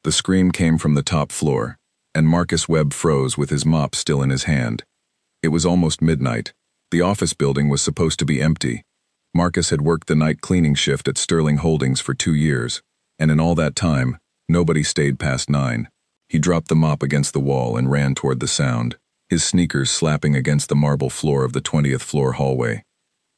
The scream came from the top floor, and Marcus Webb froze with his mop still in his hand. It was almost midnight. The office building was supposed to be empty. Marcus had worked the night cleaning shift at Sterling Holdings for 2 years, and in all that time, nobody stayed past 9. He dropped the mop against the wall and ran toward the sound, his sneakers slapping against the marble floor of the 20th floor hallway.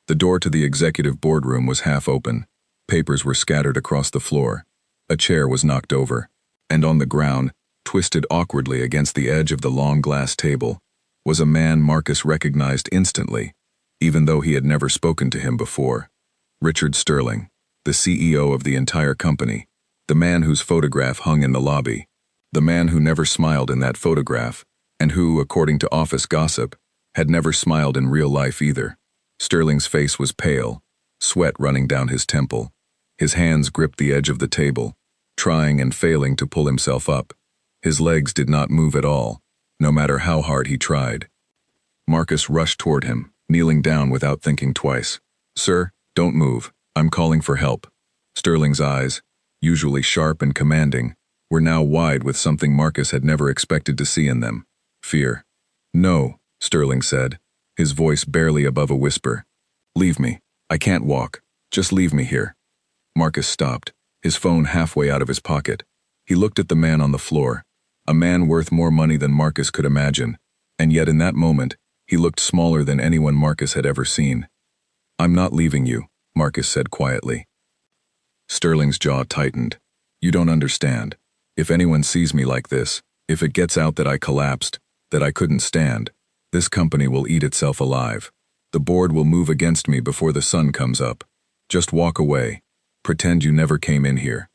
The door to the executive boardroom was half open. Papers were scattered across the floor. A chair was knocked over, and on the ground, twisted awkwardly against the edge of the long glass table, was a man Marcus recognized instantly, even though he had never spoken to him before. Richard Sterling, the CEO of the entire company, the man whose photograph hung in the lobby, the man who never smiled in that photograph, and who, according to office gossip, had never smiled in real life either. Sterling's face was pale, sweat running down his temple. His hands gripped the edge of the table, trying and failing to pull himself up. His legs did not move at all, no matter how hard he tried. Marcus rushed toward him, kneeling down without thinking twice. "Sir, don't move. I'm calling for help." Sterling's eyes, usually sharp and commanding, were now wide with something Marcus had never expected to see in them: fear. "No," Sterling said, his voice barely above a whisper. "Leave me. I can't walk. Just leave me here." Marcus stopped, his phone halfway out of his pocket. He looked at the man on the floor, a man worth more money than Marcus could imagine, and yet in that moment, he looked smaller than anyone Marcus had ever seen. "I'm not leaving you," Marcus said quietly. Sterling's jaw tightened. "You don't understand. If anyone sees me like this, if it gets out that I collapsed, that I couldn't stand, this company will eat itself alive. The board will move against me before the sun comes up. Just walk away. Pretend you never came in here."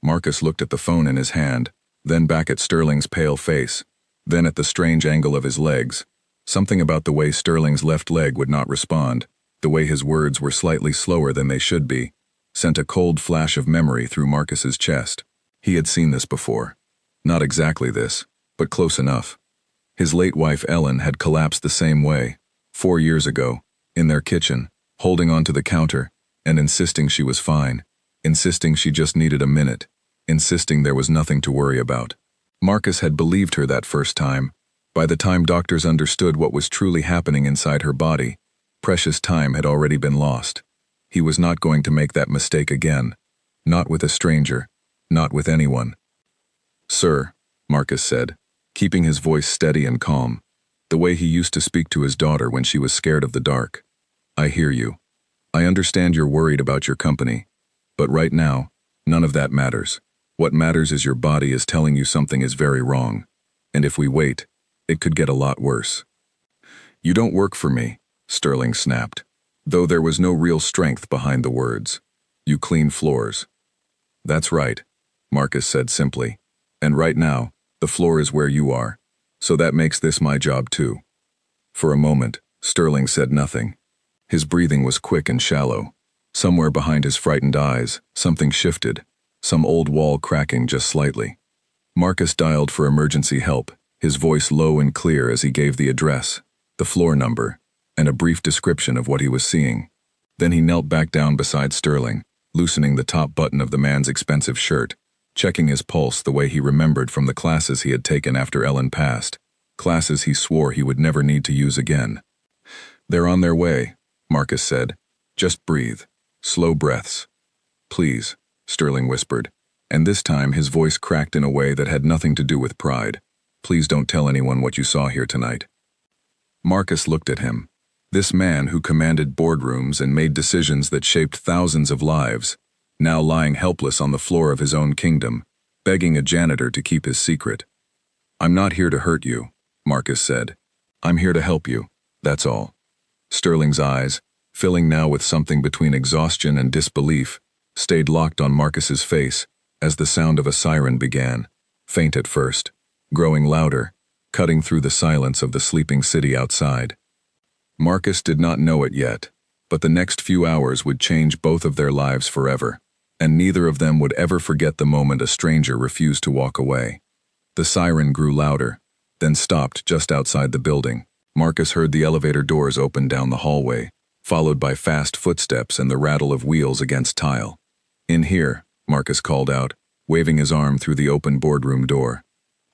Marcus looked at the phone in his hand, then back at Sterling's pale face, then at the strange angle of his legs. Something about the way Sterling's left leg would not respond, the way his words were slightly slower than they should be, sent a cold flash of memory through Marcus's chest. He had seen this before. Not exactly this, but close enough. His late wife Ellen had collapsed the same way, 4 years ago, in their kitchen, holding onto the counter, and insisting she was fine, insisting she just needed a minute, insisting there was nothing to worry about. Marcus had believed her that first time. By the time doctors understood what was truly happening inside her body, precious time had already been lost. He was not going to make that mistake again. Not with a stranger. Not with anyone. "Sir," Marcus said, keeping his voice steady and calm, the way he used to speak to his daughter when she was scared of the dark. "I hear you. I understand you're worried about your company. But right now, none of that matters. What matters is your body is telling you something is very wrong. And if we wait, it could get a lot worse." "You don't work for me," Sterling snapped, though there was no real strength behind the words. "You clean floors." "That's right," Marcus said simply. "And right now, the floor is where you are. So that makes this my job too." For a moment, Sterling said nothing. His breathing was quick and shallow. Somewhere behind his frightened eyes, something shifted, some old wall cracking just slightly. Marcus dialed for emergency help, his voice low and clear as he gave the address, the floor number, and a brief description of what he was seeing. Then he knelt back down beside Sterling, loosening the top button of the man's expensive shirt, checking his pulse the way he remembered from the classes he had taken after Ellen passed, classes he swore he would never need to use again. "They're on their way," Marcus said. "Just breathe. Slow breaths." "Please," Sterling whispered, and this time his voice cracked in a way that had nothing to do with pride. "Please don't tell anyone what you saw here tonight." Marcus looked at him. This man who commanded boardrooms and made decisions that shaped thousands of lives, now lying helpless on the floor of his own kingdom, begging a janitor to keep his secret. "I'm not here to hurt you," Marcus said. "I'm here to help you, that's all." Sterling's eyes, filling now with something between exhaustion and disbelief, stayed locked on Marcus's face as the sound of a siren began, faint at first, growing louder, cutting through the silence of the sleeping city outside. Marcus did not know it yet, but the next few hours would change both of their lives forever, and neither of them would ever forget the moment a stranger refused to walk away. The siren grew louder, then stopped just outside the building. Marcus heard the elevator doors open down the hallway, followed by fast footsteps and the rattle of wheels against tile. "In here," Marcus called out, waving his arm through the open boardroom door.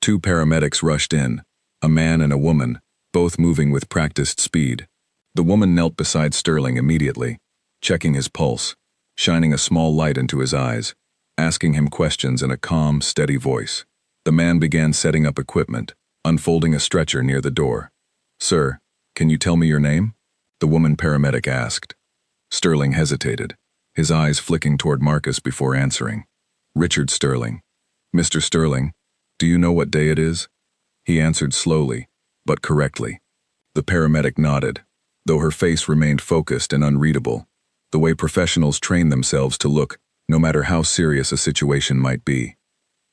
Two paramedics rushed in, a man and a woman, both moving with practiced speed. The woman knelt beside Sterling immediately, checking his pulse, shining a small light into his eyes, asking him questions in a calm, steady voice. The man began setting up equipment, unfolding a stretcher near the door. "Sir, can you tell me your name?" the woman paramedic asked. Sterling hesitated, his eyes flicking toward Marcus before answering. "Richard Sterling." "Mr. Sterling, do you know what day it is?" He answered slowly, but correctly. The paramedic nodded, though her face remained focused and unreadable, the way professionals train themselves to look, no matter how serious a situation might be.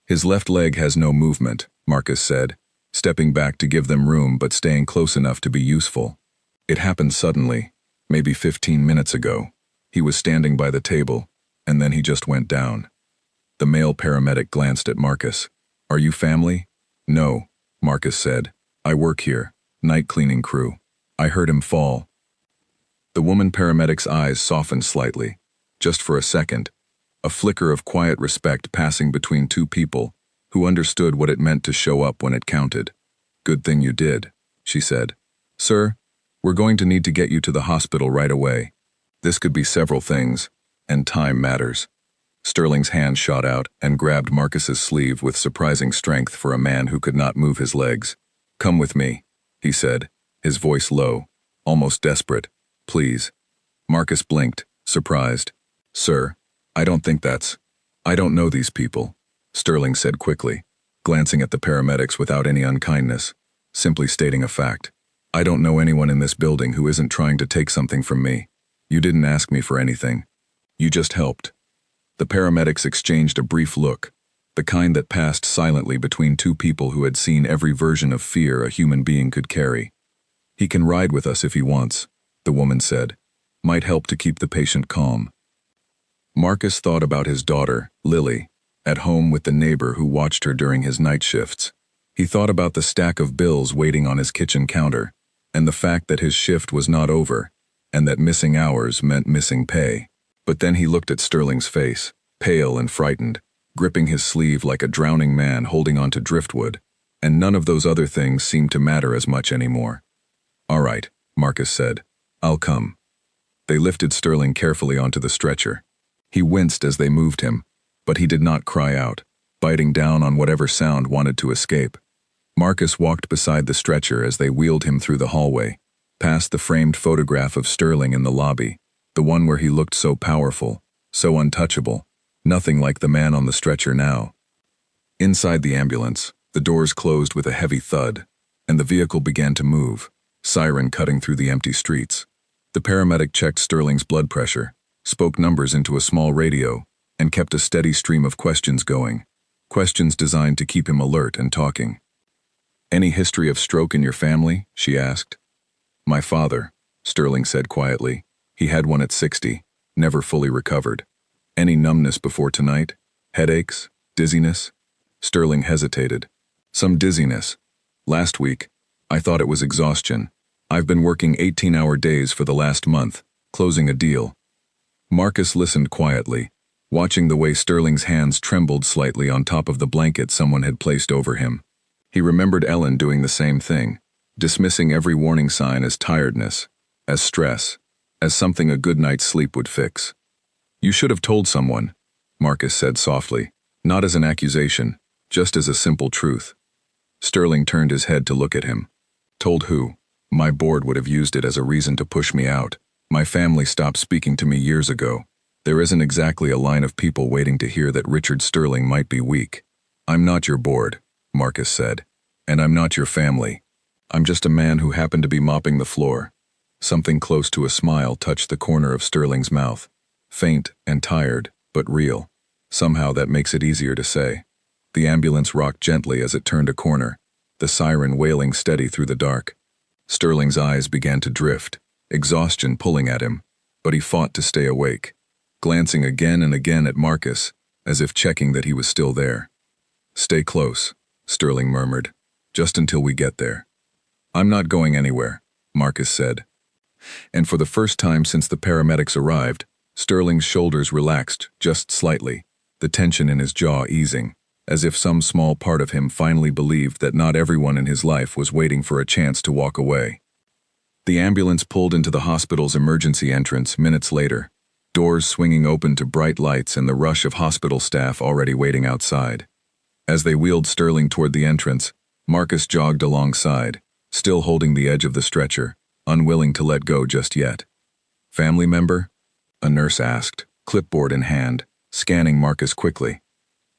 "His left leg has no movement," Marcus said, stepping back to give them room but staying close enough to be useful. "It happened suddenly, maybe 15 minutes ago. He was standing by the table, and then he just went down." The male paramedic glanced at Marcus. "Are you family?" "No," Marcus said. "I work here, night cleaning crew. I heard him fall." The woman paramedic's eyes softened slightly, just for a second, a flicker of quiet respect passing between two people who understood what it meant to show up when it counted. "Good thing you did," she said. "Sir, we're going to need to get you to the hospital right away. This could be several things, and time matters." Sterling's hand shot out and grabbed Marcus's sleeve with surprising strength for a man who could not move his legs. "Come with me," he said, his voice low, almost desperate. "Please." Marcus blinked, surprised. "Sir, I don't know these people," Sterling said quickly, glancing at the paramedics without any unkindness, simply stating a fact. "I don't know anyone in this building who isn't trying to take something from me. You didn't ask me for anything. You just helped." The paramedics exchanged a brief look, the kind that passed silently between two people who had seen every version of fear a human being could carry. "He can ride with us if he wants," the woman said. "Might help to keep the patient calm." Marcus thought about his daughter, Lily, at home with the neighbor who watched her during his night shifts. He thought about the stack of bills waiting on his kitchen counter, and the fact that his shift was not over, and that missing hours meant missing pay. But then he looked at Sterling's face, pale and frightened, gripping his sleeve like a drowning man holding onto driftwood, and none of those other things seemed to matter as much anymore. "All right," Marcus said. "I'll come." They lifted Sterling carefully onto the stretcher. He winced as they moved him, but he did not cry out, biting down on whatever sound wanted to escape. Marcus walked beside the stretcher as they wheeled him through the hallway, past the framed photograph of Sterling in the lobby, the one where he looked so powerful, so untouchable, nothing like the man on the stretcher now. Inside the ambulance, the doors closed with a heavy thud, and the vehicle began to move, siren cutting through the empty streets. The paramedic checked Sterling's blood pressure, spoke numbers into a small radio, and kept a steady stream of questions going, questions designed to keep him alert and talking. "Any history of stroke in your family?" she asked. "My father," Sterling said quietly. "He had one at 60, never fully recovered." "Any numbness before tonight? Headaches? Dizziness?" Sterling hesitated. "Some dizziness. Last week, I thought it was exhaustion. I've been working 18-hour days for the last month, closing a deal." Marcus listened quietly, watching the way Sterling's hands trembled slightly on top of the blanket someone had placed over him. He remembered Ellen doing the same thing, dismissing every warning sign as tiredness, as stress, as something a good night's sleep would fix. "You should have told someone," Marcus said softly, not as an accusation, just as a simple truth. Sterling turned his head to look at him. "Told who? My board would have used it as a reason to push me out. My family stopped speaking to me years ago. There isn't exactly a line of people waiting to hear that Richard Sterling might be weak." "I'm not your board," Marcus said, "and I'm not your family. I'm just a man who happened to be mopping the floor." Something close to a smile touched the corner of Sterling's mouth. Faint and tired, but real. Somehow that makes it easier to say. The ambulance rocked gently as it turned a corner, the siren wailing steady through the dark. Sterling's eyes began to drift, exhaustion pulling at him, but he fought to stay awake, glancing again and again at Marcus, as if checking that he was still there. "Stay close," Sterling murmured, "just until we get there." "I'm not going anywhere," Marcus said. And for the first time since the paramedics arrived, Sterling's shoulders relaxed just slightly, the tension in his jaw easing, as if some small part of him finally believed that not everyone in his life was waiting for a chance to walk away. The ambulance pulled into the hospital's emergency entrance minutes later, doors swinging open to bright lights and the rush of hospital staff already waiting outside. As they wheeled Sterling toward the entrance, Marcus jogged alongside, still holding the edge of the stretcher, unwilling to let go just yet. "Family member?" a nurse asked, clipboard in hand, scanning Marcus quickly.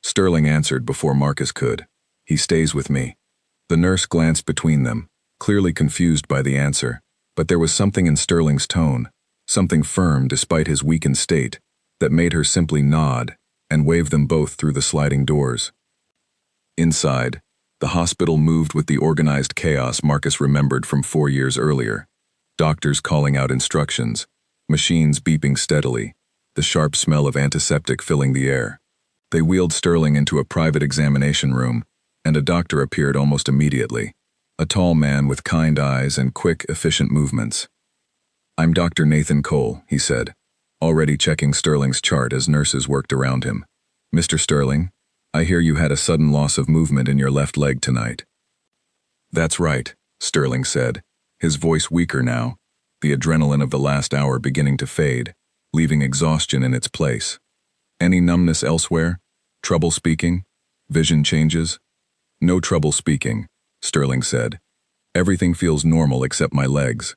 Sterling answered before Marcus could. "He stays with me." The nurse glanced between them, clearly confused by the answer, but there was something in Sterling's tone, something firm despite his weakened state, that made her simply nod and wave them both through the sliding doors. Inside, the hospital moved with the organized chaos Marcus remembered from 4 years earlier. Doctors calling out instructions, machines beeping steadily, the sharp smell of antiseptic filling the air. They wheeled Sterling into a private examination room, and a doctor appeared almost immediately, a tall man with kind eyes and quick, efficient movements. "I'm Dr. Nathan Cole," he said, already checking Sterling's chart as nurses worked around him. "Mr. Sterling, I hear you had a sudden loss of movement in your left leg tonight." "That's right," Sterling said, his voice weaker now, the adrenaline of the last hour beginning to fade, leaving exhaustion in its place. "Any numbness elsewhere? Trouble speaking? Vision changes?" "No trouble speaking," Sterling said. "Everything feels normal except my legs."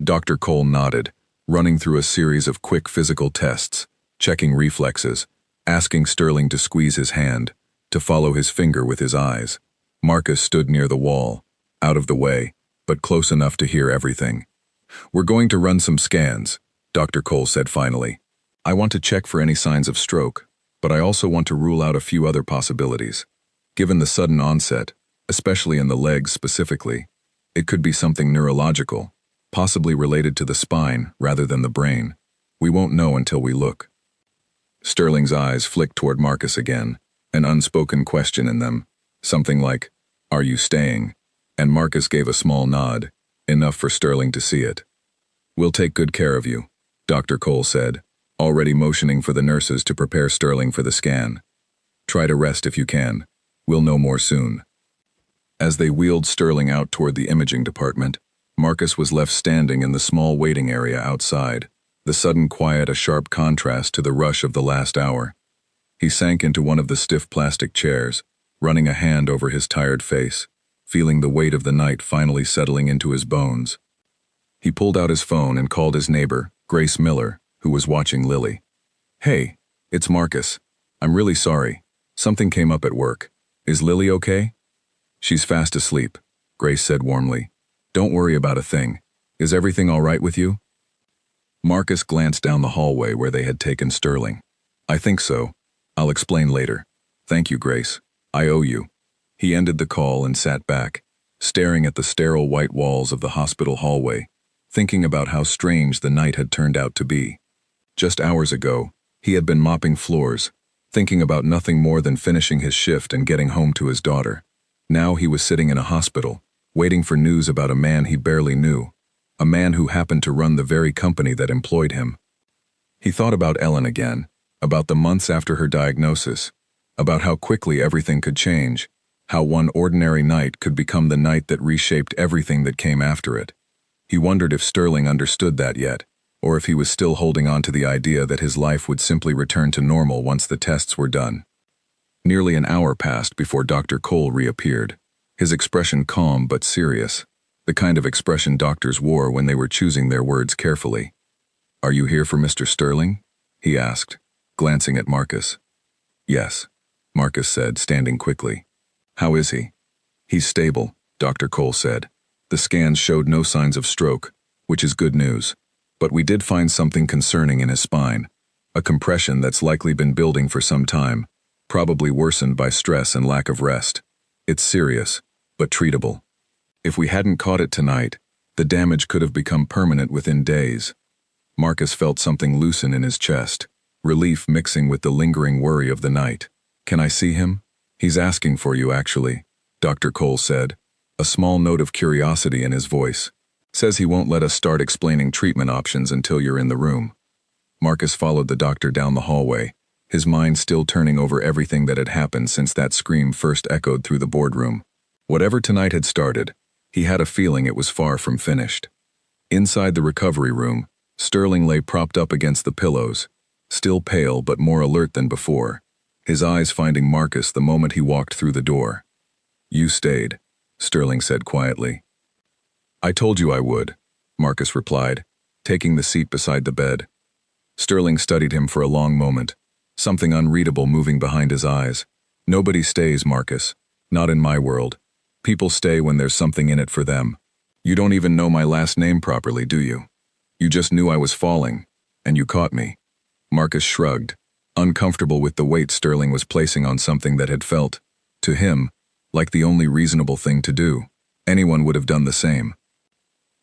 Dr. Cole nodded, running through a series of quick physical tests, checking reflexes, asking Sterling to squeeze his hand, to follow his finger with his eyes. Marcus stood near the wall, out of the way, but close enough to hear everything. "We're going to run some scans," Dr. Cole said finally. "I want to check for any signs of stroke, but I also want to rule out a few other possibilities. Given the sudden onset, especially in the legs specifically, it could be something neurological, possibly related to the spine rather than the brain. We won't know until we look." Sterling's eyes flicked toward Marcus again, an unspoken question in them, something like, "Are you staying?" And Marcus gave a small nod, enough for Sterling to see it. "We'll take good care of you," Dr. Cole said, already motioning for the nurses to prepare Sterling for the scan. "Try to rest if you can. We'll know more soon." As they wheeled Sterling out toward the imaging department, Marcus was left standing in the small waiting area outside, the sudden quiet a sharp contrast to the rush of the last hour. He sank into one of the stiff plastic chairs, running a hand over his tired face, feeling the weight of the night finally settling into his bones. He pulled out his phone and called his neighbor, Grace Miller, who was watching Lily. "Hey, it's Marcus. I'm really sorry. Something came up at work. Is Lily okay?" "She's fast asleep," Grace said warmly. "Don't worry about a thing. Is everything all right with you?" Marcus glanced down the hallway where they had taken Sterling. "I think so. I'll explain later. Thank you, Grace. I owe you." He ended the call and sat back, staring at the sterile white walls of the hospital hallway, thinking about how strange the night had turned out to be. Just hours ago, he had been mopping floors, thinking about nothing more than finishing his shift and getting home to his daughter. Now he was sitting in a hospital, waiting for news about a man he barely knew, a man who happened to run the very company that employed him. He thought about Ellen again, about the months after her diagnosis, about how quickly everything could change, how one ordinary night could become the night that reshaped everything that came after it. He wondered if Sterling understood that yet, or if he was still holding on to the idea that his life would simply return to normal once the tests were done. Nearly an hour passed before Dr. Cole reappeared, his expression calm but serious, the kind of expression doctors wore when they were choosing their words carefully. "Are you here for Mr. Sterling?" he asked, glancing at Marcus. "Yes," Marcus said, standing quickly. "How is he?" "He's stable," Dr. Cole said. "The scans showed no signs of stroke, which is good news. But we did find something concerning in his spine, a compression that's likely been building for some time, probably worsened by stress and lack of rest. It's serious, but treatable. If we hadn't caught it tonight, the damage could have become permanent within days." Marcus felt something loosen in his chest, relief mixing with the lingering worry of the night. "Can I see him?" "He's asking for you, actually," Dr. Cole said, a small note of curiosity in his voice. "Says he won't let us start explaining treatment options until you're in the room." Marcus followed the doctor down the hallway, his mind still turning over everything that had happened since that scream first echoed through the boardroom. Whatever tonight had started, he had a feeling it was far from finished. Inside the recovery room, Sterling lay propped up against the pillows, still pale but more alert than before, his eyes finding Marcus the moment he walked through the door. "You stayed," Sterling said quietly. "I told you I would," Marcus replied, taking the seat beside the bed. Sterling studied him for a long moment, something unreadable moving behind his eyes. "Nobody stays, Marcus. Not in my world. People stay when there's something in it for them. You don't even know my last name properly, do you? You just knew I was falling, and you caught me." Marcus shrugged, uncomfortable with the weight Sterling was placing on something that had felt, to him, like the only reasonable thing to do. Anyone would have done the same.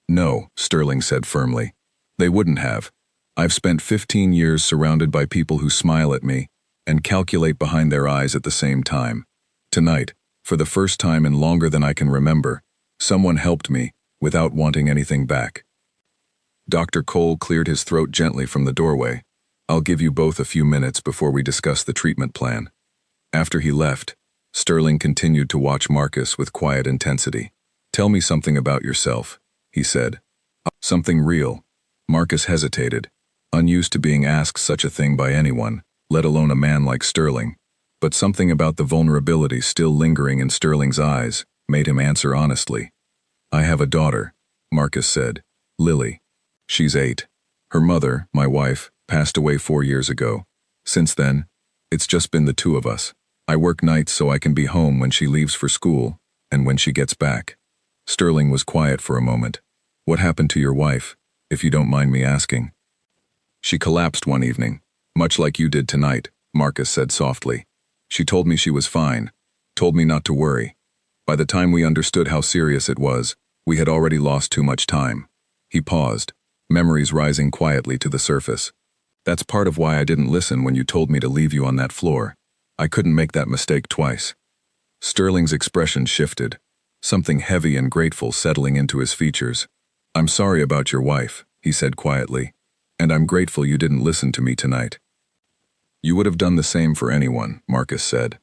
"No," Sterling said firmly. "They wouldn't have. I've spent 15 years surrounded by people who smile at me and calculate behind their eyes at the same time. Tonight, for the first time in longer than I can remember, someone helped me without wanting anything back." Dr. Cole cleared his throat gently from the doorway. "I'll give you both a few minutes before we discuss the treatment plan." After he left, Sterling continued to watch Marcus with quiet intensity. "Tell me something about yourself," he said. "Something real." Marcus hesitated, unused to being asked such a thing by anyone, let alone a man like Sterling. But something about the vulnerability still lingering in Sterling's eyes made him answer honestly. "I have a daughter," Marcus said, "Lily. She's 8. Her mother, my wife, passed away 4 years ago. Since then, it's just been the two of us. I work nights so I can be home when she leaves for school and when she gets back." Sterling was quiet for a moment. "What happened to your wife, if you don't mind me asking?" "She collapsed one evening, much like you did tonight," Marcus said softly. "She told me she was fine, told me not to worry. By the time we understood how serious it was, we had already lost too much time." He paused, memories rising quietly to the surface. "That's part of why I didn't listen when you told me to leave you on that floor. I couldn't make that mistake twice." Sterling's expression shifted, something heavy and grateful settling into his features. "I'm sorry about your wife," he said quietly, "and I'm grateful you didn't listen to me tonight." "You would have done the same for anyone," Marcus said.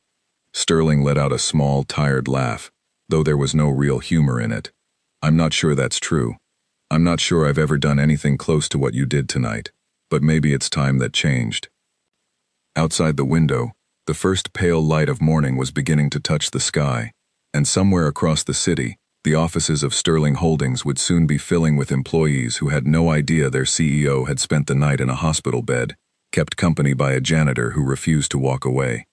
Sterling let out a small, tired laugh, though there was no real humor in it. "I'm not sure that's true. I'm not sure I've ever done anything close to what you did tonight, but maybe it's time that changed." Outside the window, the first pale light of morning was beginning to touch the sky, and somewhere across the city, the offices of Sterling Holdings would soon be filling with employees who had no idea their CEO had spent the night in a hospital bed, kept company by a janitor who refused to walk away.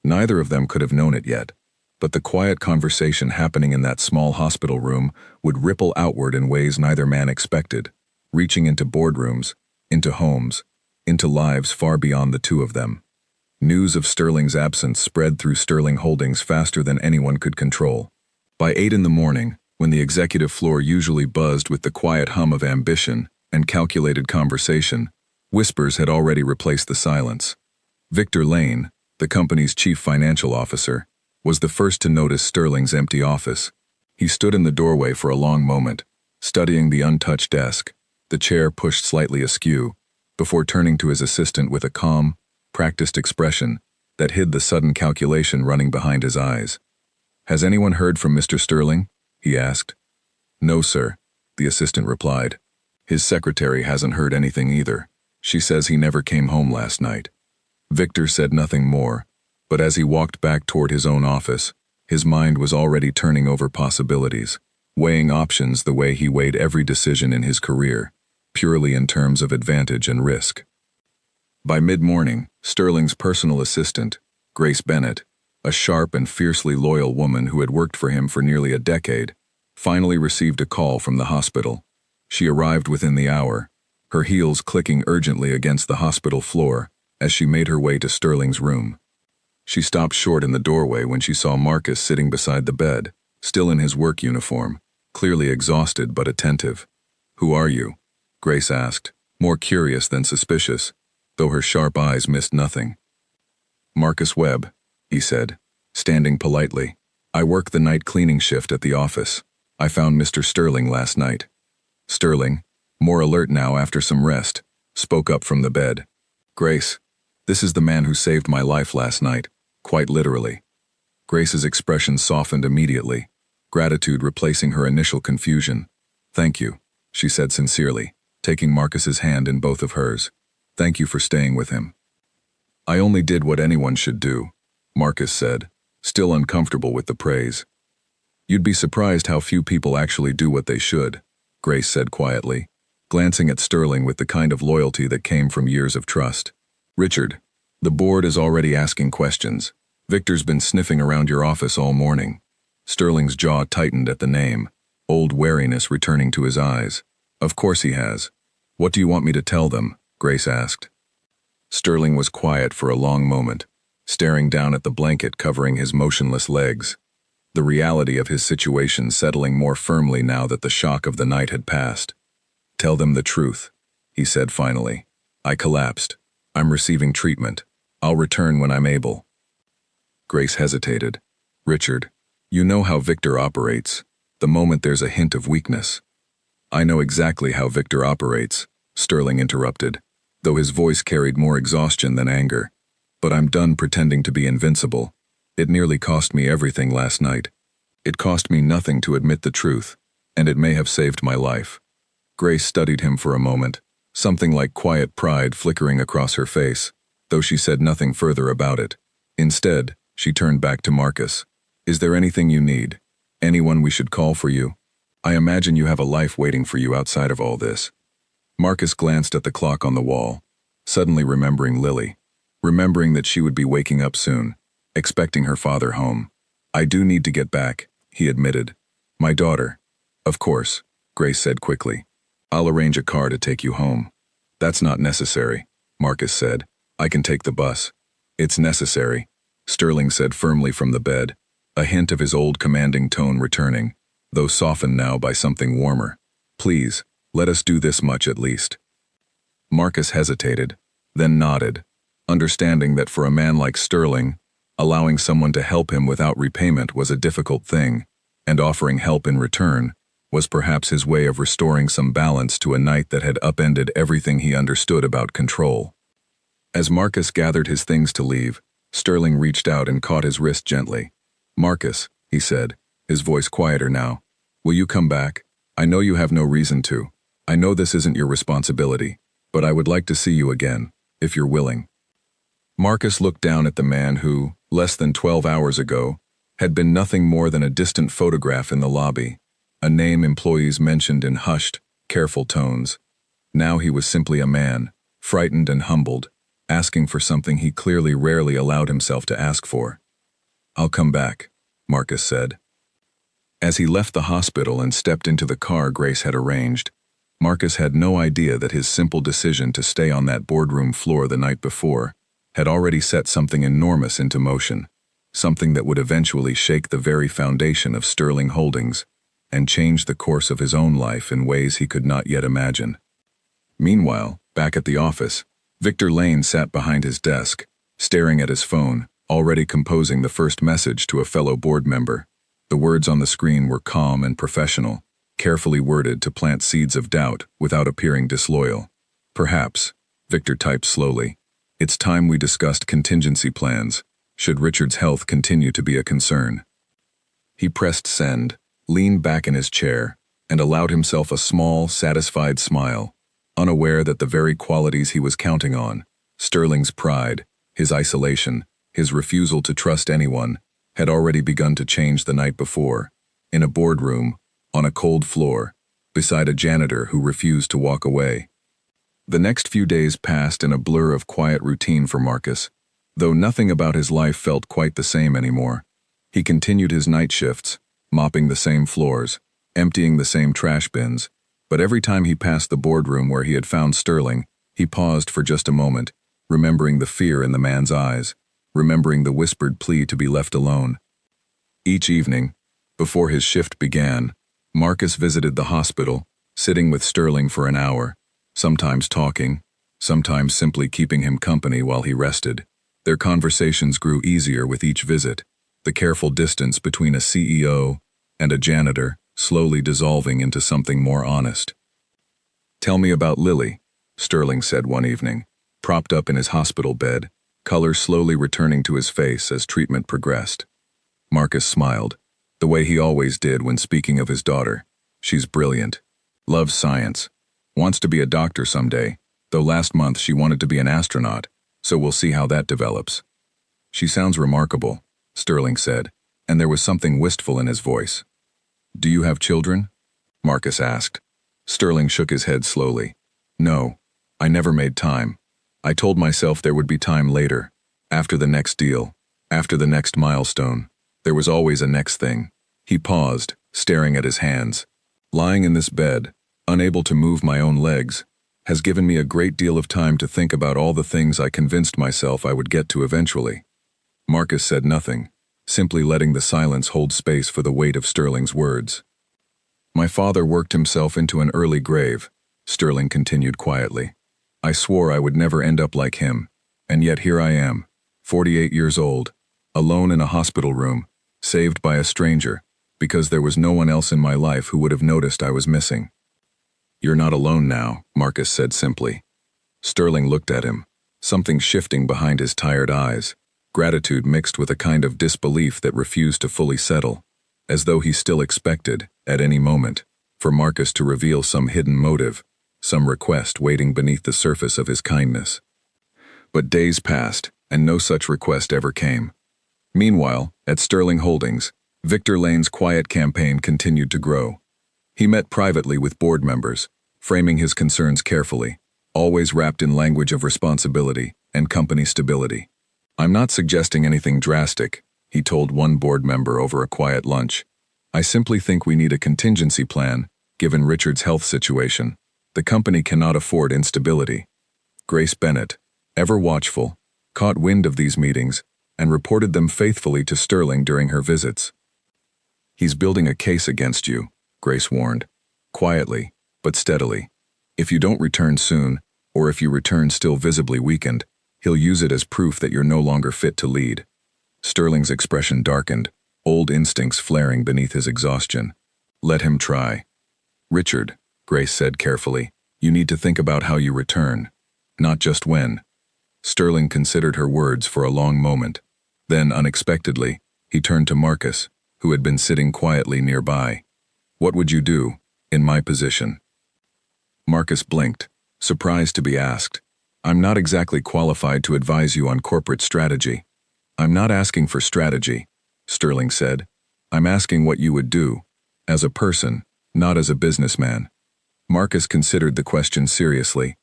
Neither of them could have known it yet, but the quiet conversation happening in that small hospital room would ripple outward in ways neither man expected, reaching into boardrooms, into homes, into lives far beyond the two of them. News of Sterling's absence spread through Sterling Holdings faster than anyone could control. By 8 in the morning, when the executive floor usually buzzed with the quiet hum of ambition and calculated conversation, whispers had already replaced the silence. Victor Lane, the company's chief financial officer, was the first to notice Sterling's empty office. He stood in the doorway for a long moment, studying the untouched desk, the chair pushed slightly askew, before turning to his assistant with a calm, practiced expression that hid the sudden calculation running behind his eyes. "Has anyone heard from Mr. Sterling?" he asked. "No, sir," the assistant replied. "His secretary hasn't heard anything either. She says he never came home last night." Victor said nothing more, but as he walked back toward his own office, his mind was already turning over possibilities, weighing options the way he weighed every decision in his career, purely in terms of advantage and risk. By mid-morning, Sterling's personal assistant, Grace Bennett, a sharp and fiercely loyal woman who had worked for him for nearly a decade, finally received a call from the hospital. She arrived within the hour, her heels clicking urgently against the hospital floor as she made her way to Sterling's room. She stopped short in the doorway when she saw Marcus sitting beside the bed, still in his work uniform, clearly exhausted but attentive. "Who are you?" Grace asked, more curious than suspicious, though her sharp eyes missed nothing. "Marcus Webb," he said, standing politely. "I work the night cleaning shift at the office. I found Mr. Sterling last night." Sterling, more alert now after some rest, spoke up from the bed. "Grace, This is the man who saved my life last night, quite literally. Grace's expression softened immediately, gratitude replacing her initial confusion. Thank you, she said sincerely, taking Marcus's hand in both of hers. Thank you for staying with him. I only did what anyone should do, Marcus said, still uncomfortable with the praise. You'd be surprised how few people actually do what they should, Grace said quietly, glancing at Sterling with the kind of loyalty that came from years of trust. Richard, the board is already asking questions. Victor's been sniffing around your office all morning. Sterling's jaw tightened at the name, old wariness returning to his eyes. Of course he has. What do you want me to tell them? Grace asked. Sterling was quiet for a long moment, staring down at the blanket covering his motionless legs, the reality of his situation settling more firmly now that the shock of the night had passed. Tell them the truth, he said finally. I collapsed. I'm receiving treatment. I'll return when I'm able. Grace hesitated. Richard, you know how Victor operates, the moment there's a hint of weakness. I know exactly how Victor operates, Sterling interrupted, though his voice carried more exhaustion than anger. But I'm done pretending to be invincible. It nearly cost me everything last night. It cost me nothing to admit the truth, and it may have saved my life. Grace studied him for a moment, something like quiet pride flickering across her face, though she said nothing further about it. Instead, she turned back to Marcus. Is there anything you need? Anyone we should call for you? I imagine you have a life waiting for you outside of all this. Marcus glanced at the clock on the wall, suddenly remembering Lily, remembering that she would be waking up soon, expecting her father home. I do need to get back, he admitted. My daughter. Of course, Grace said quickly. I'll arrange a car to take you home. That's not necessary, Marcus said. I can take the bus. It's necessary, Sterling said firmly from the bed, a hint of his old commanding tone returning, though softened now by something warmer. Please, let us do this much at least. Marcus hesitated, then nodded, understanding that for a man like Sterling, allowing someone to help him without repayment was a difficult thing, and offering help in return was perhaps his way of restoring some balance to a night that had upended everything he understood about control. As Marcus gathered his things to leave, Sterling reached out and caught his wrist gently. Marcus, he said, his voice quieter now, will you come back? I know you have no reason to. I know this isn't your responsibility, but I would like to see you again, if you're willing. Marcus looked down at the man who, less than 12 hours ago, had been nothing more than a distant photograph in the lobby, a name employees mentioned in hushed, careful tones. Now he was simply a man, frightened and humbled, asking for something he clearly rarely allowed himself to ask for. I'll come back, Marcus said. As he left the hospital and stepped into the car Grace had arranged, Marcus had no idea that his simple decision to stay on that boardroom floor the night before had already set something enormous into motion, something that would eventually shake the very foundation of Sterling Holdings and change the course of his own life in ways he could not yet imagine. Meanwhile, back at the office, Victor Lane sat behind his desk, staring at his phone, already composing the first message to a fellow board member. The words on the screen were calm and professional, carefully worded to plant seeds of doubt without appearing disloyal. Perhaps, Victor typed slowly, it's time we discussed contingency plans, should Richard's health continue to be a concern. He pressed send, leaned back in his chair, and allowed himself a small, satisfied smile, unaware that the very qualities he was counting on, Sterling's pride, his isolation, his refusal to trust anyone, had already begun to change the night before, in a boardroom, on a cold floor, beside a janitor who refused to walk away. The next few days passed in a blur of quiet routine for Marcus, though nothing about his life felt quite the same anymore. He continued his night shifts, mopping the same floors, emptying the same trash bins, but every time he passed the boardroom where he had found Sterling, he paused for just a moment, remembering the fear in the man's eyes, remembering the whispered plea to be left alone. Each evening, before his shift began, Marcus visited the hospital, sitting with Sterling for an hour, sometimes talking, sometimes simply keeping him company while he rested. Their conversations grew easier with each visit, the careful distance between a CEO and a janitor slowly dissolving into something more honest. Tell me about Lily, Sterling said one evening. propped up in his hospital bed, color slowly returning to his face as treatment progressed. Marcus smiled, the way he always did when speaking of his daughter. She's brilliant. Loves science. Wants to be a doctor someday, though last month she wanted to be an astronaut, so we'll see how that develops. She sounds remarkable, Sterling said, and there was something wistful in his voice. Do you have children? Marcus asked. Sterling shook his head slowly. No, I never made time. I told myself there would be time later, after the next deal, after the next milestone. There was always a next thing. He paused, staring at his hands. Lying in this bed, unable to move my own legs, has given me a great deal of time to think about all the things I convinced myself I would get to eventually. Marcus said nothing, simply letting the silence hold space for the weight of Sterling's words. My father worked himself into an early grave, Sterling continued quietly. I swore I would never end up like him, and yet here I am, 48 years old, alone in a hospital room, saved by a stranger, because there was no one else in my life who would have noticed I was missing. You're not alone now, Marcus said simply. Sterling looked at him, something shifting behind his tired eyes, gratitude mixed with a kind of disbelief that refused to fully settle, as though he still expected, at any moment, for Marcus to reveal some hidden motive, some request waiting beneath the surface of his kindness. But days passed, and no such request ever came. Meanwhile, at Sterling Holdings, Victor Lane's quiet campaign continued to grow. He met privately with board members, framing his concerns carefully, always wrapped in language of responsibility and company stability. I'm not suggesting anything drastic, he told one board member over a quiet lunch. I simply think we need a contingency plan, given Richard's health situation. The company cannot afford instability. Grace Bennett, ever watchful, caught wind of these meetings and reported them faithfully to Sterling during her visits. He's building a case against you, Grace warned, quietly, but steadily. If you don't return soon, or if you return still visibly weakened, he'll use it as proof that you're no longer fit to lead. Sterling's expression darkened, old instincts flaring beneath his exhaustion. Let him try. Richard, Grace said carefully, you need to think about how you return, not just when. Sterling considered her words for a long moment. Then, unexpectedly, he turned to Marcus, who had been sitting quietly nearby. What would you do, in my position? Marcus blinked, surprised to be asked. I'm not exactly qualified to advise you on corporate strategy. I'm not asking for strategy, Sterling said. I'm asking what you would do, as a person, not as a businessman. Marcus considered the question seriously.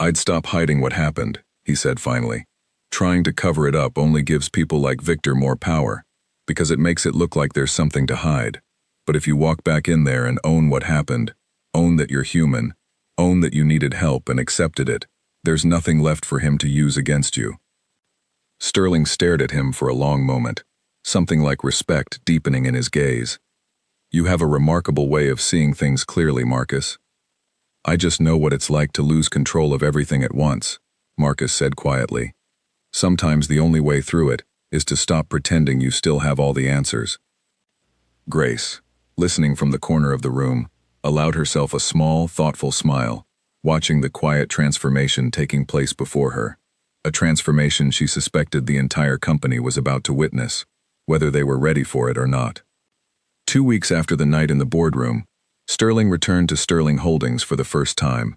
I'd stop hiding what happened, he said finally. Trying to cover it up only gives people like Victor more power, because it makes it look like there's something to hide. But if you walk back in there and own what happened, own that you're human, own that you needed help and accepted it, there's nothing left for him to use against you. Sterling stared at him for a long moment, something like respect deepening in his gaze. You have a remarkable way of seeing things clearly, Marcus. I just know what it's like to lose control of everything at once, Marcus said quietly. Sometimes the only way through it is to stop pretending you still have all the answers. Grace, listening from the corner of the room, allowed herself a small, thoughtful smile, watching the quiet transformation taking place before her, a transformation she suspected the entire company was about to witness, whether they were ready for it or not. 2 weeks after the night in the boardroom, Sterling returned to Sterling Holdings for the first time.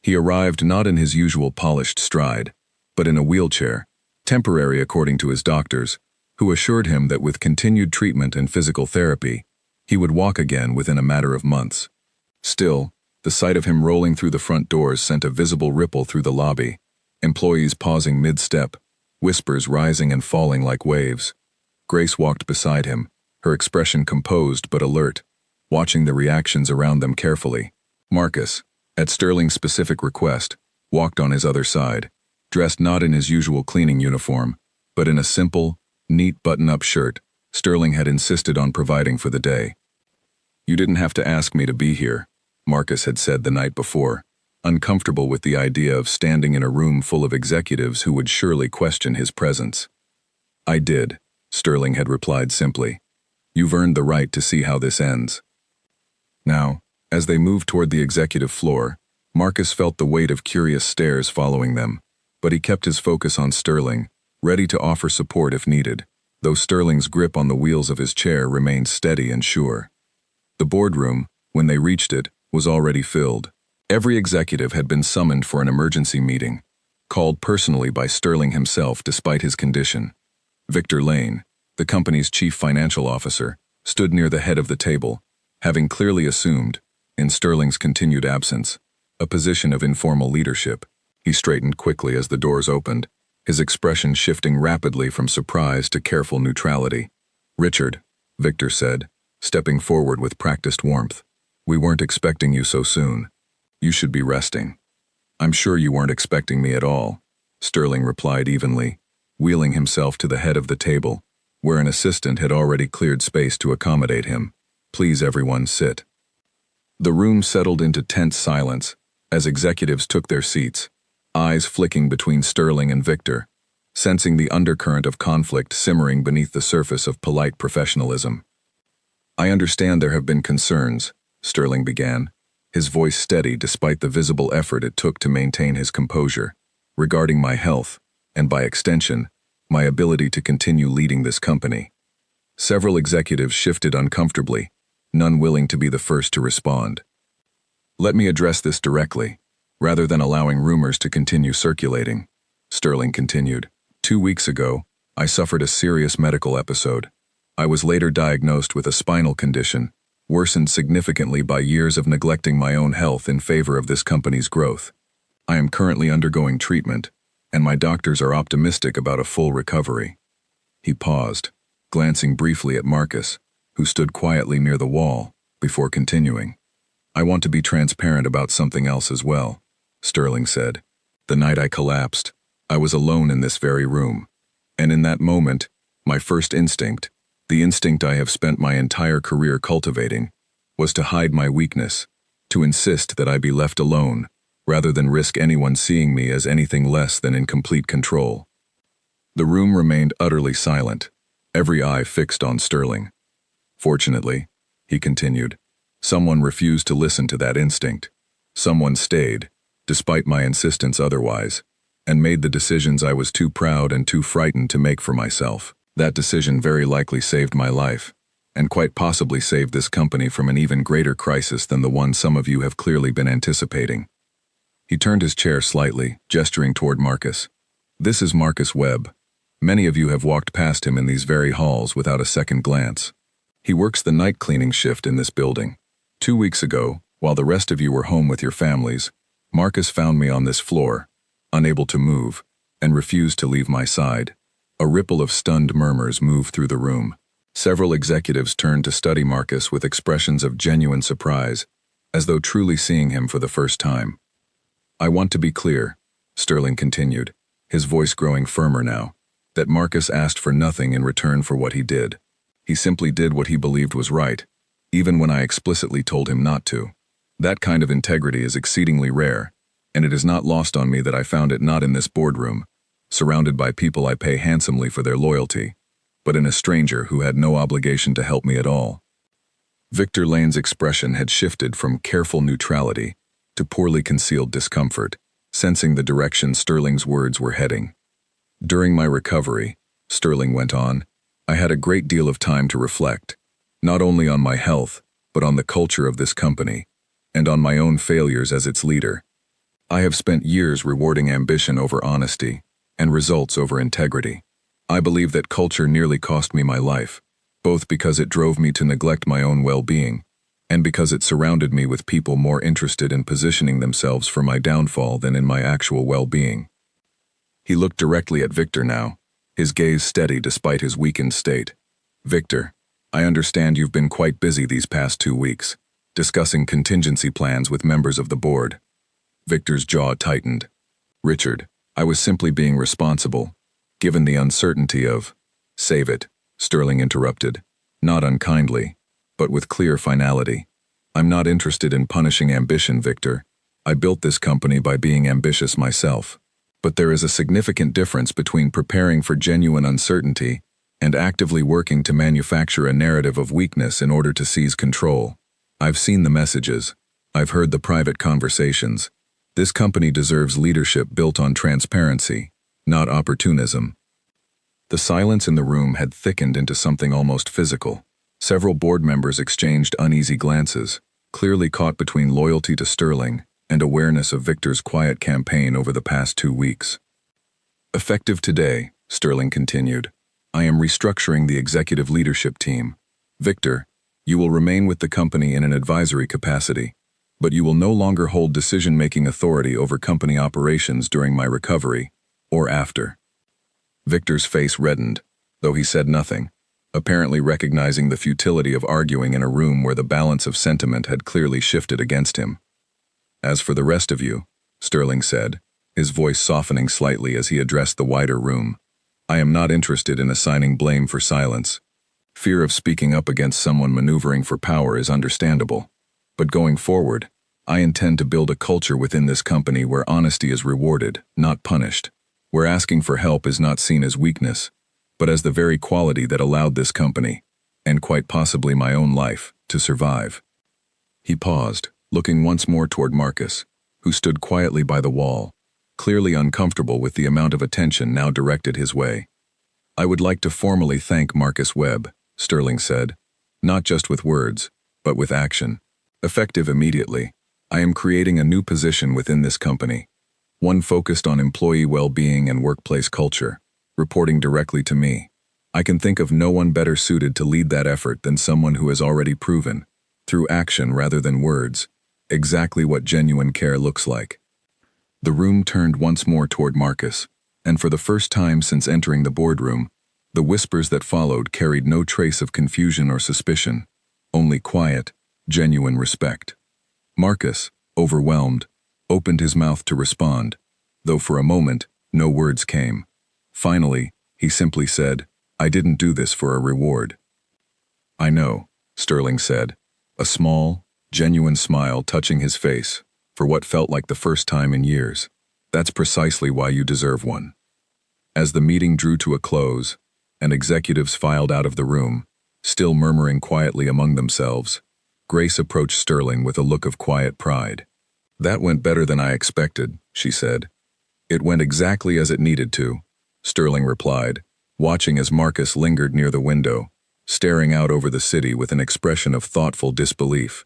He arrived not in his usual polished stride, but in a wheelchair, temporary according to his doctors, who assured him that with continued treatment and physical therapy, he would walk again within a matter of months. Still, the sight of him rolling through the front doors sent a visible ripple through the lobby, employees pausing mid-step, whispers rising and falling like waves. Grace walked beside him, her expression composed but alert, watching the reactions around them carefully. Marcus, at Sterling's specific request, walked on his other side, dressed not in his usual cleaning uniform, but in a simple, neat button-up shirt Sterling had insisted on providing for the day. You didn't have to ask me to be here, Marcus had said the night before, uncomfortable with the idea of standing in a room full of executives who would surely question his presence. I did, Sterling had replied simply. You've earned the right to see how this ends. Now, as they moved toward the executive floor, Marcus felt the weight of curious stares following them. but he kept his focus on Sterling, ready to offer support if needed, though Sterling's grip on the wheels of his chair remained steady and sure. The boardroom, when they reached it, was already filled. Every executive had been summoned for an emergency meeting, called personally by Sterling himself despite his condition. Victor Lane, the company's chief financial officer, stood near the head of the table, having clearly assumed, in Sterling's continued absence, a position of informal leadership. He straightened quickly as the doors opened, his expression shifting rapidly from surprise to careful neutrality. "Richard," Victor said, stepping forward with practiced warmth, "we weren't expecting you so soon. You should be resting." "I'm sure you weren't expecting me at all," Sterling replied evenly, wheeling himself to the head of the table, where an assistant had already cleared space to accommodate him. "Please everyone sit." The room settled into tense silence as executives took their seats, eyes flicking between Sterling and Victor, sensing the undercurrent of conflict simmering beneath the surface of polite professionalism. "I understand there have been concerns," Sterling began, his voice steady despite the visible effort it took to maintain his composure, "regarding my health, and by extension, my ability to continue leading this company." Several executives shifted uncomfortably, none willing to be the first to respond. "Let me address this directly, rather than allowing rumors to continue circulating," Sterling continued. "2 weeks ago, I suffered a serious medical episode. I was later diagnosed with a spinal condition, worsened significantly by years of neglecting my own health in favor of this company's growth. I am currently undergoing treatment, and my doctors are optimistic about a full recovery." He paused, glancing briefly at Marcus, who stood quietly near the wall, before continuing. "I want to be transparent about something else as well," Sterling said. "The night I collapsed, I was alone in this very room, and in that moment, my first instinct, the instinct I have spent my entire career cultivating, was to hide my weakness, to insist that I be left alone, rather than risk anyone seeing me as anything less than in complete control." The room remained utterly silent, every eye fixed on Sterling. "Fortunately," he continued, "someone refused to listen to that instinct. Someone stayed, despite my insistence otherwise, and made the decisions I was too proud and too frightened to make for myself. That decision very likely saved my life, and quite possibly saved this company from an even greater crisis than the one some of you have clearly been anticipating." He turned his chair slightly, gesturing toward Marcus. "This is Marcus Webb. Many of you have walked past him in these very halls without a second glance. He works the night cleaning shift in this building. 2 weeks ago, while the rest of you were home with your families, Marcus found me on this floor, unable to move, and refused to leave my side." A ripple of stunned murmurs moved through the room. Several executives turned to study Marcus with expressions of genuine surprise, as though truly seeing him for the first time. "I want to be clear," Sterling continued, his voice growing firmer now, "that Marcus asked for nothing in return for what he did. He simply did what he believed was right, even when I explicitly told him not to. That kind of integrity is exceedingly rare, and it is not lost on me that I found it not in this boardroom, surrounded by people I pay handsomely for their loyalty, but in a stranger who had no obligation to help me at all." Victor Lane's expression had shifted from careful neutrality to poorly concealed discomfort, sensing the direction Sterling's words were heading. "During my recovery," Sterling went on, "I had a great deal of time to reflect, not only on my health, but on the culture of this company, and on my own failures as its leader. I have spent years rewarding ambition over honesty, and results over integrity. I believe that culture nearly cost me my life, both because it drove me to neglect my own well-being, and because it surrounded me with people more interested in positioning themselves for my downfall than in my actual well-being." He looked directly at Victor now, his gaze steady despite his weakened state. "Victor, I understand you've been quite busy these past 2 weeks, discussing contingency plans with members of the board." Victor's jaw tightened. "Richard, I was simply being responsible, given the uncertainty of—" "Save it," Sterling interrupted, not unkindly, but with clear finality. "I'm not interested in punishing ambition, Victor. I built this company by being ambitious myself. But there is a significant difference between preparing for genuine uncertainty and actively working to manufacture a narrative of weakness in order to seize control. I've seen the messages. I've heard the private conversations. This company deserves leadership built on transparency, not opportunism. The silence in the room had thickened into something almost physical. Several board members exchanged uneasy glances, clearly caught between loyalty to Sterling and awareness of Victor's quiet campaign over the past 2 weeks. Effective today, Sterling continued, I am restructuring the executive leadership team. Victor, you will remain with the company in an advisory capacity, but you will no longer hold decision-making authority over company operations during my recovery or after. Victor's face reddened, though he said nothing, apparently recognizing the futility of arguing in a room where the balance of sentiment had clearly shifted against him. As for the rest of you, Sterling said, his voice softening slightly as he addressed the wider room, I am not interested in assigning blame for silence. Fear of speaking up against someone maneuvering for power is understandable. But going forward, I intend to build a culture within this company where honesty is rewarded, not punished, where asking for help is not seen as weakness, but as the very quality that allowed this company, and quite possibly my own life, to survive. He paused, looking once more toward Marcus, who stood quietly by the wall, clearly uncomfortable with the amount of attention now directed his way. I would like to formally thank Marcus Webb, Sterling said, not just with words, but with action. Effective immediately, I am creating a new position within this company, one focused on employee well-being and workplace culture, reporting directly to me. I can think of no one better suited to lead that effort than someone who has already proven, through action rather than words, exactly what genuine care looks like. The room turned once more toward Marcus, and for the first time since entering the boardroom, the whispers that followed carried no trace of confusion or suspicion, only quiet, genuine respect. Marcus, overwhelmed, opened his mouth to respond, though for a moment, no words came. Finally, he simply said, I didn't do this for a reward. I know, Sterling said, a small, genuine smile touching his face, for what felt like the first time in years. That's precisely why you deserve one. As the meeting drew to a close, and executives filed out of the room, still murmuring quietly among themselves, Grace approached Sterling with a look of quiet pride. That went better than I expected, she said. It went exactly as it needed to, Sterling replied, watching as Marcus lingered near the window, staring out over the city with an expression of thoughtful disbelief.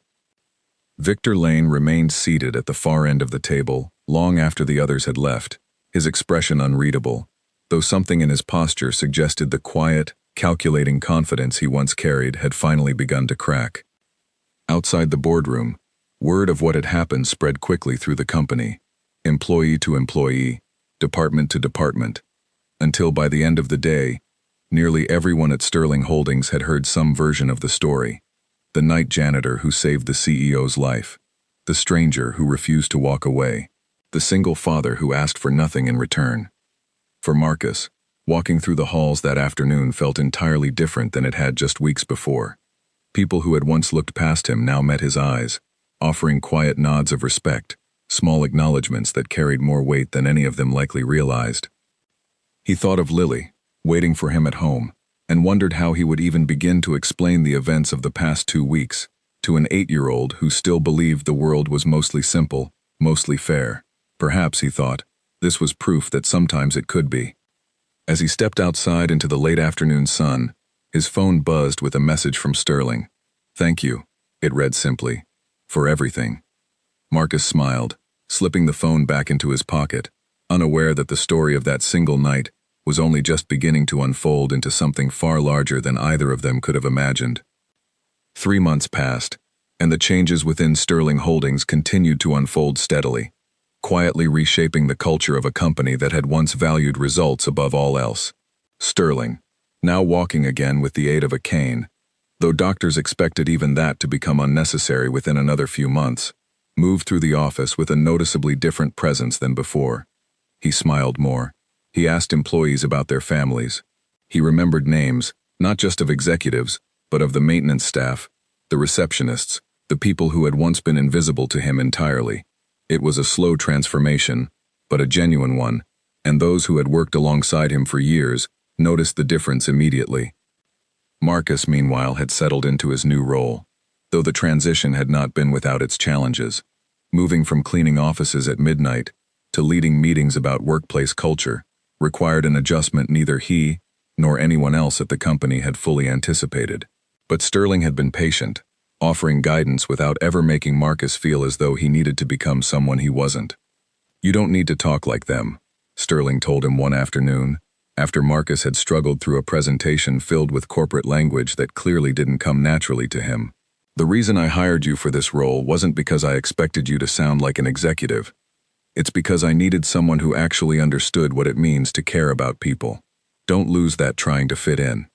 Victor Lane remained seated at the far end of the table long after the others had left, his expression unreadable, though something in his posture suggested the quiet, calculating confidence he once carried had finally begun to crack. Outside the boardroom, word of what had happened spread quickly through the company, employee to employee, department to department, until by the end of the day, nearly everyone at Sterling Holdings had heard some version of the story. The night janitor who saved the CEO's life, the stranger who refused to walk away, the single father who asked for nothing in return. For Marcus, walking through the halls that afternoon felt entirely different than it had just weeks before. People who had once looked past him now met his eyes, offering quiet nods of respect, small acknowledgments that carried more weight than any of them likely realized. He thought of Lily, waiting for him at home, and wondered how he would even begin to explain the events of the past 2 weeks to an 8-year-old who still believed the world was mostly simple, mostly fair. Perhaps, he thought, this was proof that sometimes it could be. As he stepped outside into the late afternoon sun, his phone buzzed with a message from Sterling. Thank you, it read simply, for everything. Marcus smiled, slipping the phone back into his pocket, unaware that the story of that single night was only just beginning to unfold into something far larger than either of them could have imagined. 3 months passed, and the changes within Sterling Holdings continued to unfold steadily, quietly reshaping the culture of a company that had once valued results above all else. Sterling, now walking again with the aid of a cane, though doctors expected even that to become unnecessary within another few months, moved through the office with a noticeably different presence than before. He smiled more. He asked employees about their families. He remembered names, not just of executives, but of the maintenance staff, the receptionists, the people who had once been invisible to him entirely. It was a slow transformation, but a genuine one, and those who had worked alongside him for years noticed the difference immediately. Marcus, meanwhile, had settled into his new role, though the transition had not been without its challenges. Moving from cleaning offices at midnight to leading meetings about workplace culture required an adjustment neither he nor anyone else at the company had fully anticipated. But Sterling had been patient, offering guidance without ever making Marcus feel as though he needed to become someone he wasn't. "You don't need to talk like them," Sterling told him one afternoon, after Marcus had struggled through a presentation filled with corporate language that clearly didn't come naturally to him. "The reason I hired you for this role wasn't because I expected you to sound like an executive. It's because I needed someone who actually understood what it means to care about people. Don't lose that trying to fit in."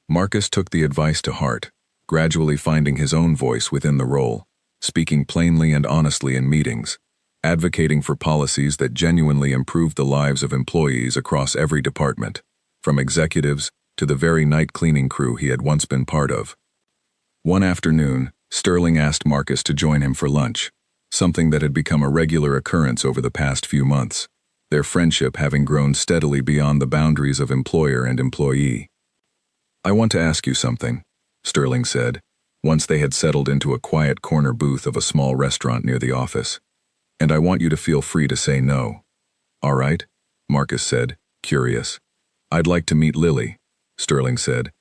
Marcus took the advice to heart, gradually finding his own voice within the role, speaking plainly and honestly in meetings, advocating for policies that genuinely improved the lives of employees across every department, from executives to the very night cleaning crew he had once been part of. One afternoon, Sterling asked Marcus to join him for lunch, something that had become a regular occurrence over the past few months, their friendship having grown steadily beyond the boundaries of employer and employee. "I want to ask you something," Sterling said, once they had settled into a quiet corner booth of a small restaurant near the office. "And I want you to feel free to say no." "All right," Marcus said, curious. "I'd like to meet Lily," Sterling said,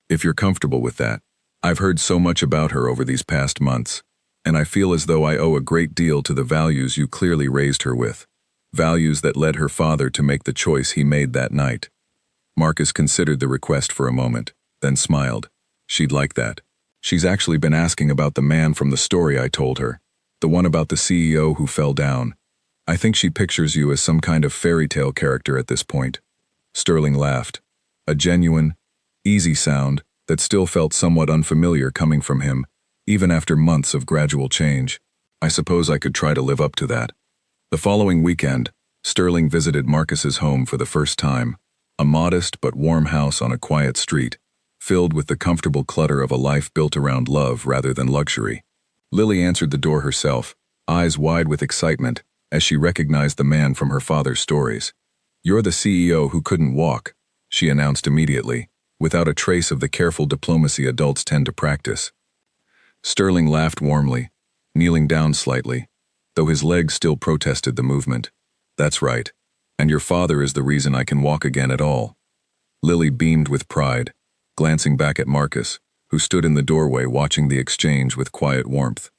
"if you're comfortable with that. I've heard so much about her over these past months, and I feel as though I owe a great deal to the values you clearly raised her with, values that led her father to make the choice he made that night." Marcus considered the request for a moment, then smiled. "She'd like that. She's actually been asking about the man from the story I told her, the one about the CEO who fell down. I think she pictures you as some kind of fairy tale character at this point." Sterling laughed, a genuine, easy sound that still felt somewhat unfamiliar coming from him, even after months of gradual change. "I suppose I could try to live up to that." The following weekend, Sterling visited Marcus's home for the first time, a modest but warm house on a quiet street, filled with the comfortable clutter of a life built around love rather than luxury. Lily answered the door herself, eyes wide with excitement, as she recognized the man from her father's stories. "You're the CEO who couldn't walk," she announced immediately, without a trace of the careful diplomacy adults tend to practice. Sterling laughed warmly, kneeling down slightly, though his legs still protested the movement. "That's right, and your father is the reason I can walk again at all." Lily beamed with pride, glancing back at Marcus, who stood in the doorway watching the exchange with quiet warmth.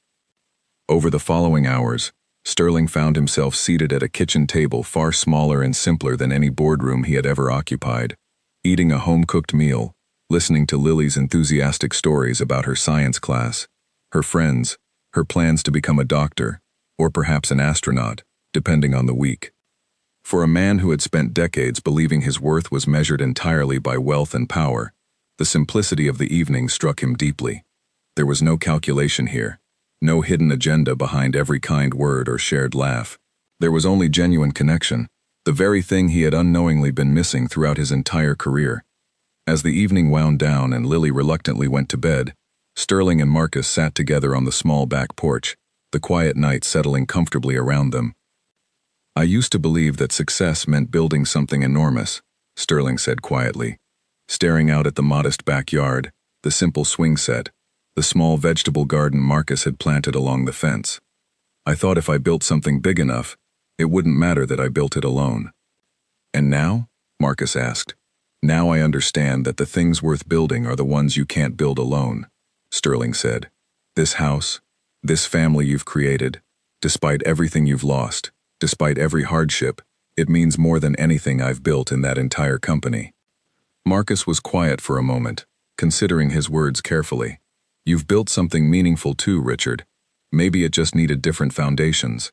Over the following hours, Sterling found himself seated at a kitchen table far smaller and simpler than any boardroom he had ever occupied, eating a home-cooked meal, listening to Lily's enthusiastic stories about her science class, her friends, her plans to become a doctor, or perhaps an astronaut, depending on the week. For a man who had spent decades believing his worth was measured entirely by wealth and power, the simplicity of the evening struck him deeply. There was no calculation here, no hidden agenda behind every kind word or shared laugh. There was only genuine connection, the very thing he had unknowingly been missing throughout his entire career. As the evening wound down and Lily reluctantly went to bed, Sterling and Marcus sat together on the small back porch, the quiet night settling comfortably around them. "I used to believe that success meant building something enormous," Sterling said quietly, staring out at the modest backyard, the simple swing set, the small vegetable garden Marcus had planted along the fence. "I thought if I built something big enough, it wouldn't matter that I built it alone." "And now?" Marcus asked. "Now I understand that the things worth building are the ones you can't build alone," Sterling said. "This house, this family you've created, despite everything you've lost, despite every hardship, it means more than anything I've built in that entire company." Marcus was quiet for a moment, considering his words carefully. "You've built something meaningful too, Richard. Maybe it just needed different foundations."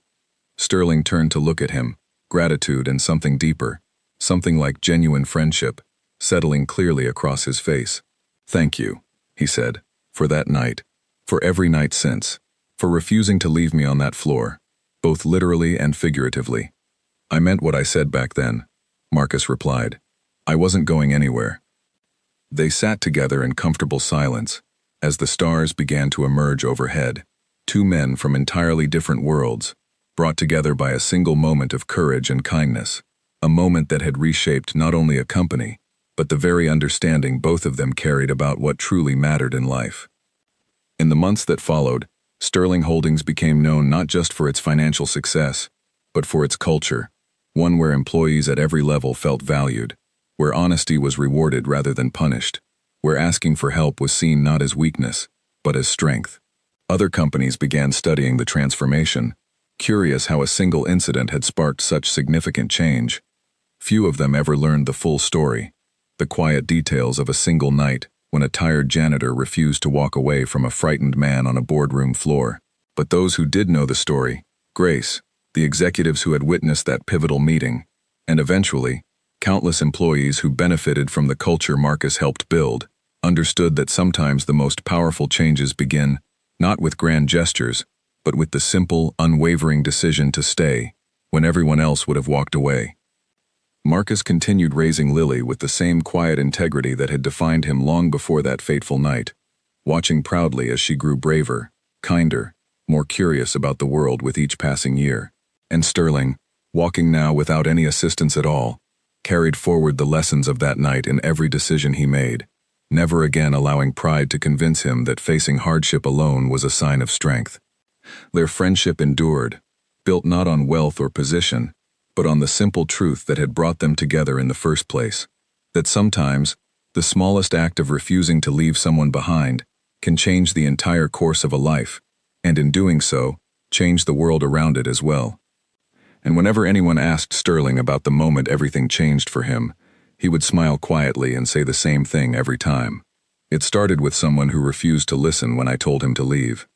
Sterling turned to look at him, gratitude and something deeper, something like genuine friendship, settling clearly across his face. "Thank you," he said, "for that night, for every night since, for refusing to leave me on that floor, both literally and figuratively." "I meant what I said back then," Marcus replied. "I wasn't going anywhere." They sat together in comfortable silence, as the stars began to emerge overhead, two men from entirely different worlds, brought together by a single moment of courage and kindness, a moment that had reshaped not only a company, but the very understanding both of them carried about what truly mattered in life. In the months that followed, Sterling Holdings became known not just for its financial success, but for its culture, one where employees at every level felt valued, where honesty was rewarded rather than punished, where asking for help was seen not as weakness, but as strength. Other companies began studying the transformation, curious how a single incident had sparked such significant change. Few of them ever learned the full story, the quiet details of a single night when a tired janitor refused to walk away from a frightened man on a boardroom floor. But those who did know the story, Grace, the executives who had witnessed that pivotal meeting, and eventually, countless employees who benefited from the culture Marcus helped build, understood that sometimes the most powerful changes begin not with grand gestures, but with the simple, unwavering decision to stay when everyone else would have walked away. Marcus continued raising Lily with the same quiet integrity that had defined him long before that fateful night, watching proudly as she grew braver, kinder, more curious about the world with each passing year. And Sterling, walking now without any assistance at all, carried forward the lessons of that night in every decision he made, never again allowing pride to convince him that facing hardship alone was a sign of strength. Their friendship endured, built not on wealth or position, but on the simple truth that had brought them together in the first place, that sometimes the smallest act of refusing to leave someone behind can change the entire course of a life, and in doing so, change the world around it as well. And whenever anyone asked Sterling about the moment everything changed for him, he would smile quietly and say the same thing every time. It started with someone who refused to listen when I told him to leave.